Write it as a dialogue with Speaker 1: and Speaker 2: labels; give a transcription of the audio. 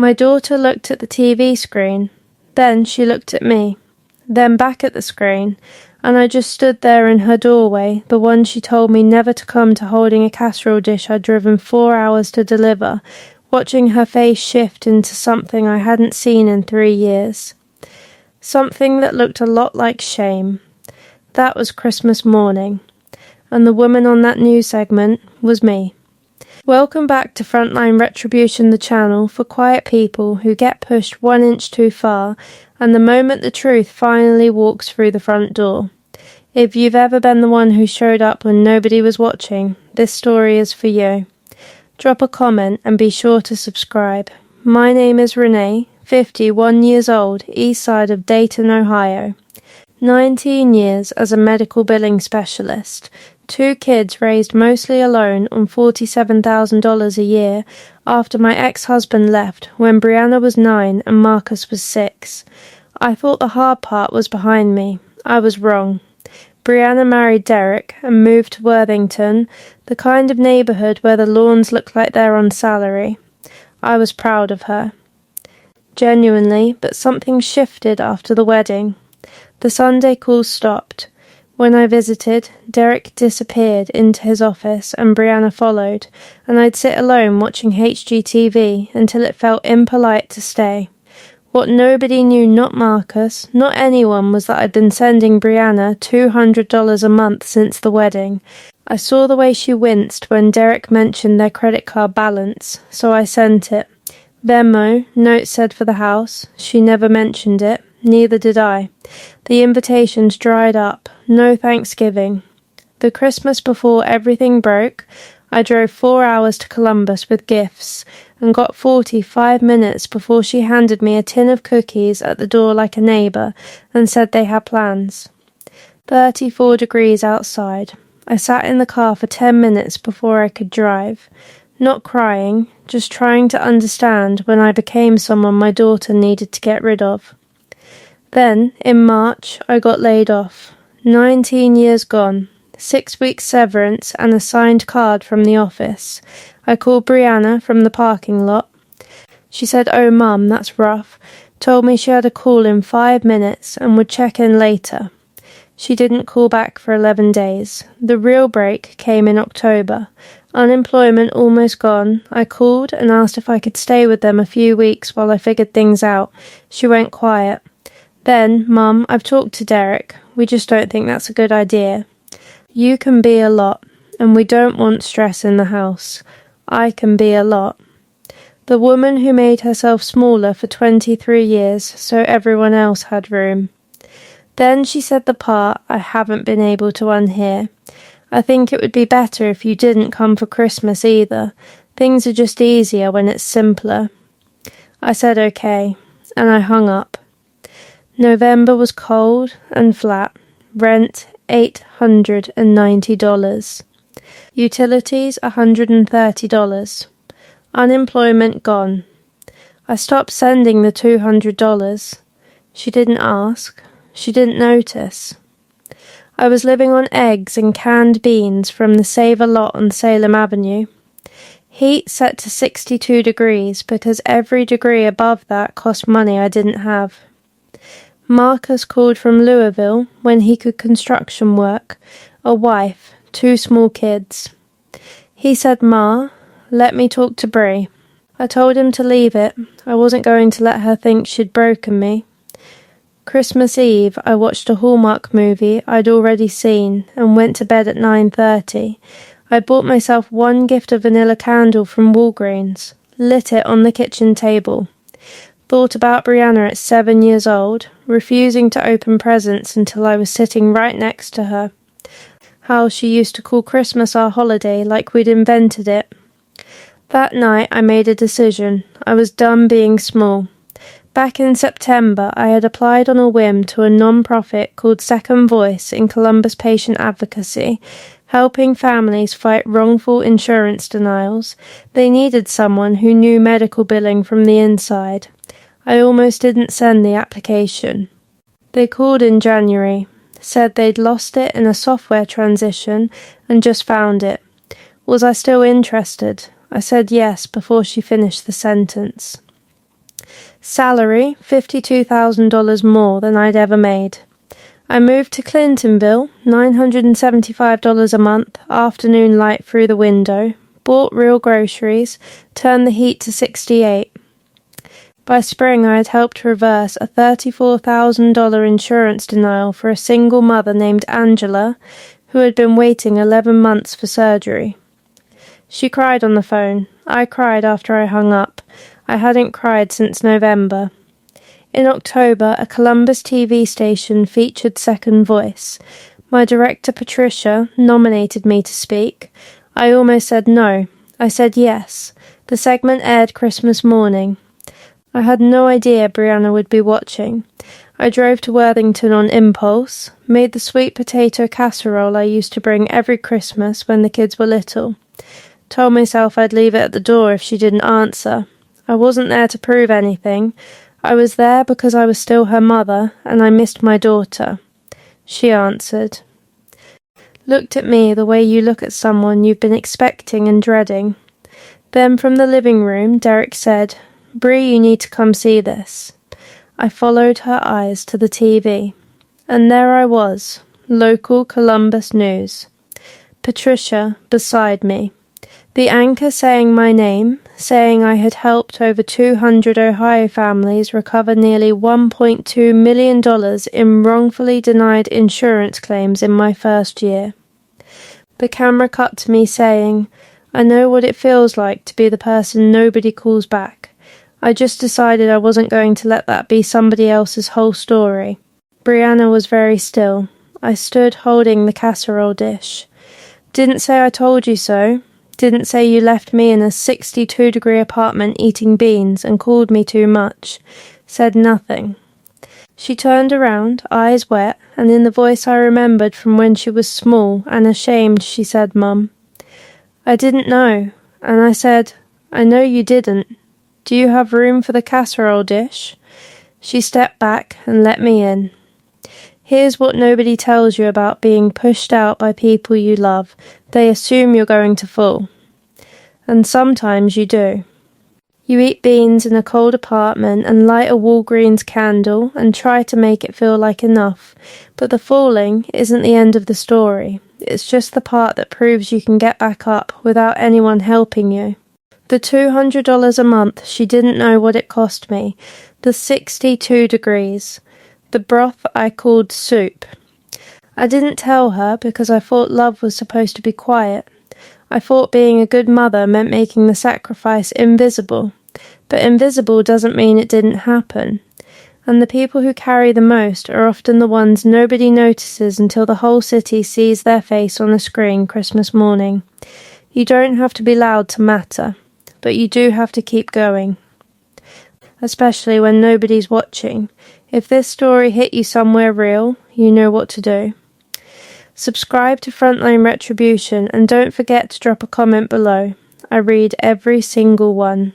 Speaker 1: My daughter looked at the TV screen. Then she looked at me. Then back at the screen. And I just stood there in her doorway, the one she told me never to come to, holding a casserole dish I'd driven 4 hours to deliver, watching her face shift into something I hadn't seen in 3 years. Something that looked a lot like shame. That was Christmas morning. And the woman on that news segment was me. Welcome back to Frontline Retribution, the channel for quiet people who get pushed 1 inch too far, and the moment the truth finally walks through the front door. If you've ever been the one who showed up when nobody was watching, this story is for you. Drop a comment and be sure to subscribe. My name is Renee, 51 years old, east side of Dayton, Ohio. 19 years as a medical billing specialist. 2 kids raised mostly alone on $47,000 a year after my ex-husband left when Brianna was 9 and Marcus was 6. I thought the hard part was behind me. I was wrong. Brianna married Derek and moved to Worthington, the kind of neighborhood where the lawns look like they're on salary. I was proud of her. Genuinely, but something shifted after the wedding. The Sunday calls stopped. When I visited, Derek disappeared into his office and Brianna followed, and I'd sit alone watching HGTV until it felt impolite to stay. What nobody knew, not Marcus, not anyone, was that I'd been sending Brianna $200 a month since the wedding. I saw the way she winced when Derek mentioned their credit card balance, so I sent it. Venmo, note said for the house. She never mentioned it. Neither did I. The invitations dried up. No Thanksgiving. The Christmas before everything broke, I drove 4 hours to Columbus with gifts and got 45 minutes before she handed me a tin of cookies at the door like a neighbour and said they had plans. 34 degrees outside. I sat in the car for 10 minutes before I could drive. Not crying, just trying to understand when I became someone my daughter needed to get rid of. Then, in March, I got laid off. 19 years gone. 6 weeks severance and a signed card from the office. I called Brianna from the parking lot. She said, "Oh, Mum, that's rough." Told me she had a call in 5 minutes and would check in later. She didn't call back for 11 days. The real break came in October. Unemployment almost gone. I called and asked if I could stay with them a few weeks while I figured things out. She went quiet. Then, "Mum, I've talked to Derek. We just don't think that's a good idea. You can be a lot, and we don't want stress in the house. I can be a lot." The woman who made herself smaller for 23 years so everyone else had room. Then she said the part I haven't been able to unhear. "I think it would be better if you didn't come for Christmas either. Things are just easier when it's simpler." I said okay, and I hung up. November was cold and flat. Rent $890. Utilities $130. Unemployment gone. I stopped sending the $200. She didn't ask. She didn't notice. I was living on eggs and canned beans from the Save a Lot on Salem Avenue. Heat set to 62 degrees because every degree above that cost money I didn't have. Marcus called from Louisville when he could construction work, a wife, 2 small kids. He said, "Ma, let me talk to Brie." I told him to leave it. I wasn't going to let her think she'd broken me. Christmas Eve, I watched a Hallmark movie I'd already seen and went to bed at 9:30. I bought myself 1 gift of vanilla candle from Walgreens, lit it on the kitchen table. Thought about Brianna at 7 years old, refusing to open presents until I was sitting right next to her. How she used to call Christmas our holiday like we'd invented it. That night I made a decision. I was done being small. Back in September, I had applied on a whim to a non-profit called Second Voice in Columbus Patient Advocacy, helping families fight wrongful insurance denials. They needed someone who knew medical billing from the inside. I almost didn't send the application. They called in January, said they'd lost it in a software transition and just found it. Was I still interested? I said yes before she finished the sentence. Salary, $52,000 more than I'd ever made. I moved to Clintonville, $975 a month, afternoon light through the window, bought real groceries, turned the heat to 68. By spring, I had helped reverse a $34,000 insurance denial for a single mother named Angela, who had been waiting 11 months for surgery. She cried on the phone. I cried after I hung up. I hadn't cried since November. In October, a Columbus TV station featured Second Voice. My director, Patricia, nominated me to speak. I almost said no. I said yes. The segment aired Christmas morning. I had no idea Brianna would be watching. I drove to Worthington on impulse, made the sweet potato casserole I used to bring every Christmas when the kids were little. Told myself I'd leave it at the door if she didn't answer. I wasn't there to prove anything. I was there because I was still her mother, and I missed my daughter. She answered. Looked at me the way you look at someone you've been expecting and dreading. Then from the living room, Derek said, "Bree, you need to come see this." I followed her eyes to the TV. And there I was, local Columbus news. Patricia beside me. The anchor saying my name, saying I had helped over 200 Ohio families recover nearly $1.2 million in wrongfully denied insurance claims in my first year. The camera cut to me saying, "I know what it feels like to be the person nobody calls back. I just decided I wasn't going to let that be somebody else's whole story." Brianna was very still. I stood holding the casserole dish. Didn't say I told you so. Didn't say you left me in a 62-degree apartment eating beans and called me too much. Said nothing. She turned around, eyes wet, and in the voice I remembered from when she was small and ashamed, she said, "Mum." I didn't know, and I said, "I know you didn't. Do you have room for the casserole dish?" She stepped back and let me in. Here's what nobody tells you about being pushed out by people you love. They assume you're going to fall. And sometimes you do. You eat beans in a cold apartment and light a Walgreens candle and try to make it feel like enough. But the falling isn't the end of the story. It's just the part that proves you can get back up without anyone helping you. The $200 a month, she didn't know what it cost me. The 62 degrees. The broth I called soup. I didn't tell her because I thought love was supposed to be quiet. I thought being a good mother meant making the sacrifice invisible. But invisible doesn't mean it didn't happen. And the people who carry the most are often the ones nobody notices until the whole city sees their face on a screen Christmas morning. You don't have to be loud to matter, but you do have to keep going. Especially when nobody's watching. If this story hit you somewhere real, you know what to do. Subscribe to Frontline Retribution and don't forget to drop a comment below. I read every single one.